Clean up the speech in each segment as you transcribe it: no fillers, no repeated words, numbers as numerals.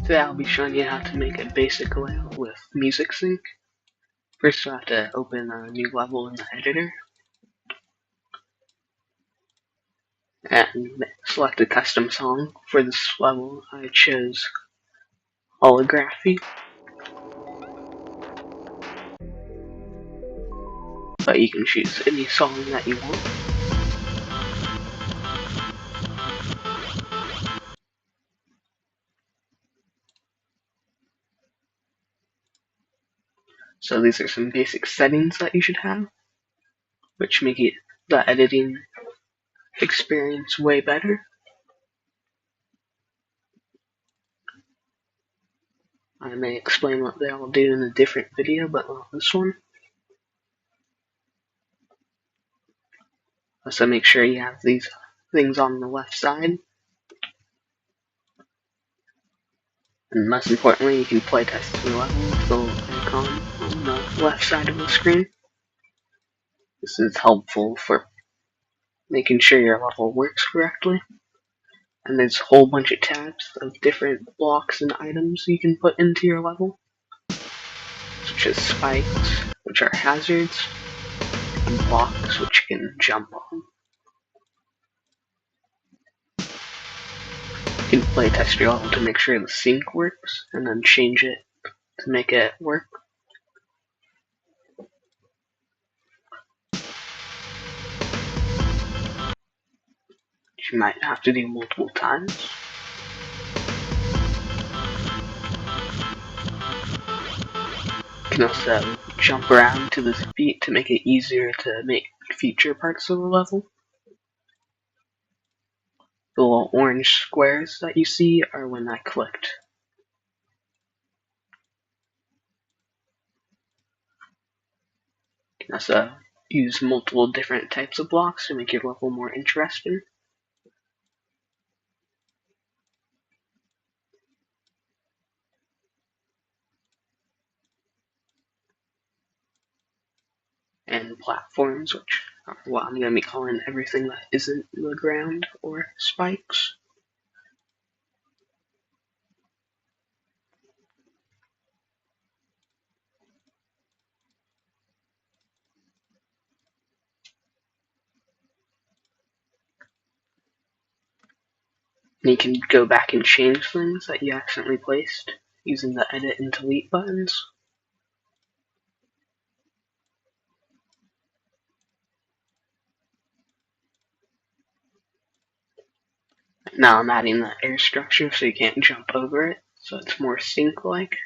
Today I'll be showing you how to make a basic layout with music sync. First you'll have to open a new level in the editor and select a custom song. For this level I chose Holography, but you can choose any song that you want. So these are some basic settings that you should have, which make the editing experience way better. I may explain what they all do in a different video, but not this one. Also make sure you have these things on the left side. And most importantly, you can playtest your level with the little icon on the left side of the screen. This is helpful for making sure your level works correctly. And there's a whole bunch of tabs of different blocks and items you can put into your level, such as spikes, which are hazards, and blocks, which you can jump on. You can playtest your level to make sure the sync works, and then change it to make it work. You might have to do multiple times. You can also jump around to this beat to make it easier to make future parts of the level. The little orange squares that you see are when I clicked. You can also use multiple different types of blocks to make your level more interesting. And platforms, which are what I'm going to be calling everything that isn't the ground or spikes. And you can go back and change things that you accidentally placed using the edit and delete buttons. Now I'm adding the air structure so you can't jump over it, so it's more sync-like.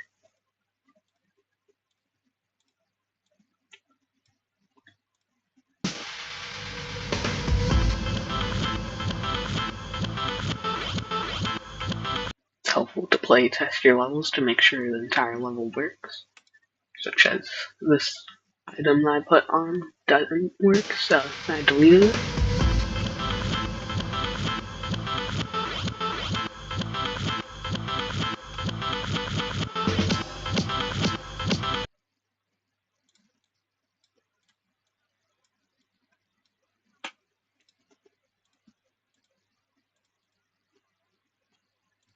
It's helpful to play test your levels to make sure the entire level works, such as this item that I put on doesn't work, so I deleted it.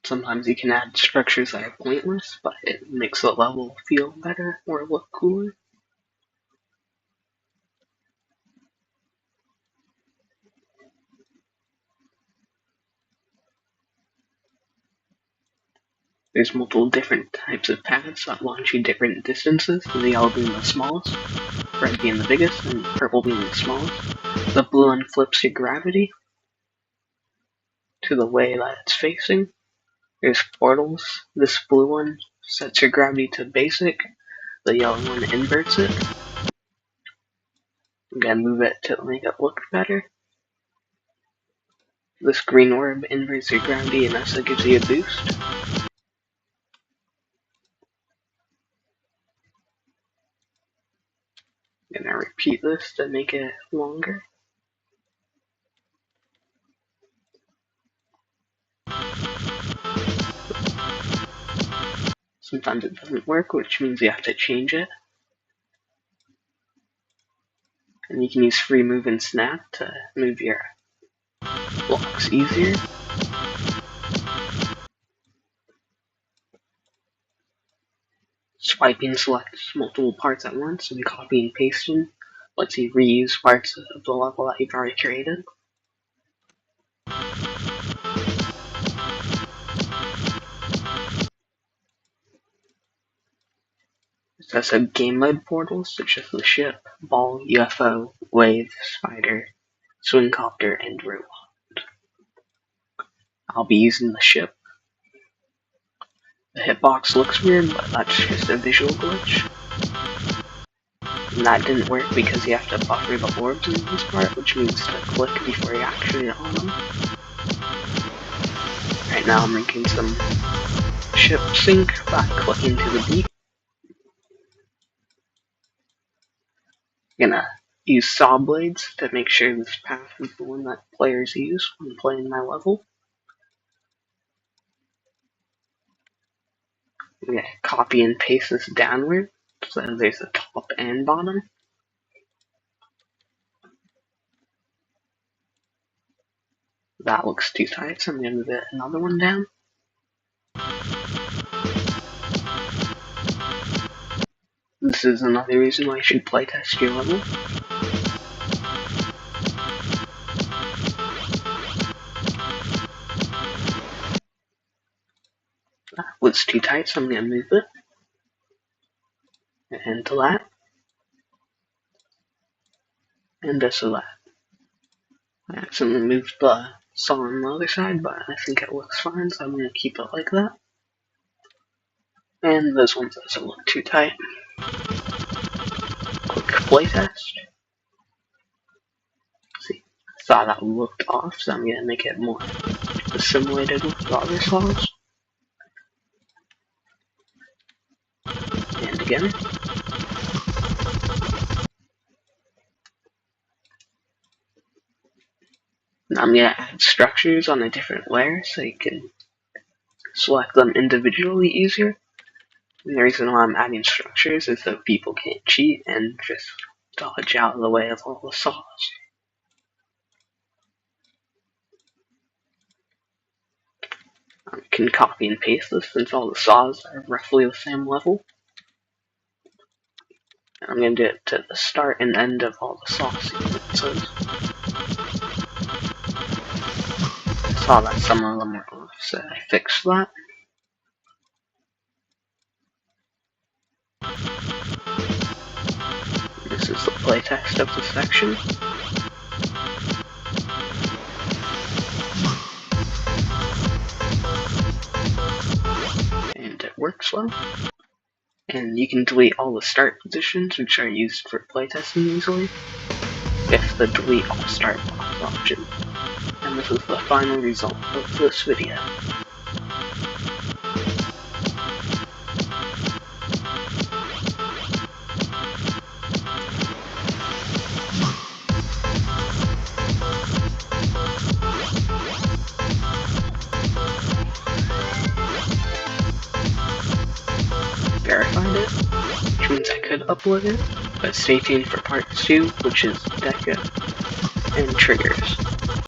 Sometimes you can add structures that are pointless, but it makes the level feel better or look cooler. There's multiple different types of paths that launch you different distances, the yellow being the smallest, red being the biggest, and purple being the smallest. The blue one flips your gravity to the way that it's facing. There's portals. This blue one sets your gravity to basic. The yellow one inverts it. I'm gonna move it to make it look better. This green orb inverts your gravity and also gives you a boost. I'm gonna repeat this to make it longer. Sometimes it doesn't work, which means you have to change it. And you can use free move and snap to move your blocks easier. Swiping selects multiple parts at once, and copy and pasting lets you reuse parts of the level that you've already created. It has a game mode portal such as the ship, ball, UFO, wave, spider, swingcopter, and robot. I'll be using the ship. The hitbox looks weird, but that's just a visual glitch. And that didn't work because you have to buffer the orbs in this part, which means to click before you actually on them. Right now I'm making some ship sync by clicking to the beat. I'm gonna use saw blades to make sure this path is the one that players use when playing my level. I'm gonna copy and paste this downward so there's a top and bottom. That looks too tight, so I'm gonna move it another one down. This is another reason why you should playtest your level. That was too tight, so I'm gonna move it. And to that. And this to that. I accidentally moved the saw on the other side, but I think it looks fine, so I'm gonna keep it like that. And this one doesn't look too tight. Quick playtest. See, I thought that looked off, so I'm gonna make it more assimilated with the other saws. And again. Now I'm gonna add structures on a different layer so you can select them individually easier. And the reason why I'm adding structures is so people can't cheat and just dodge out of the way of all the saws. I can copy and paste this since all the saws are roughly the same level. And I'm going to do it to the start and end of all the saw sequences. I saw that some of them were off, so I fixed that. This is the playtest of the section. And it works well. And you can delete all the start positions which are used for playtesting easily with the delete all start blocks option. And this is the final result of this video. Verified it, which means I could upload it, but stay tuned for part 2, which is Deca and triggers.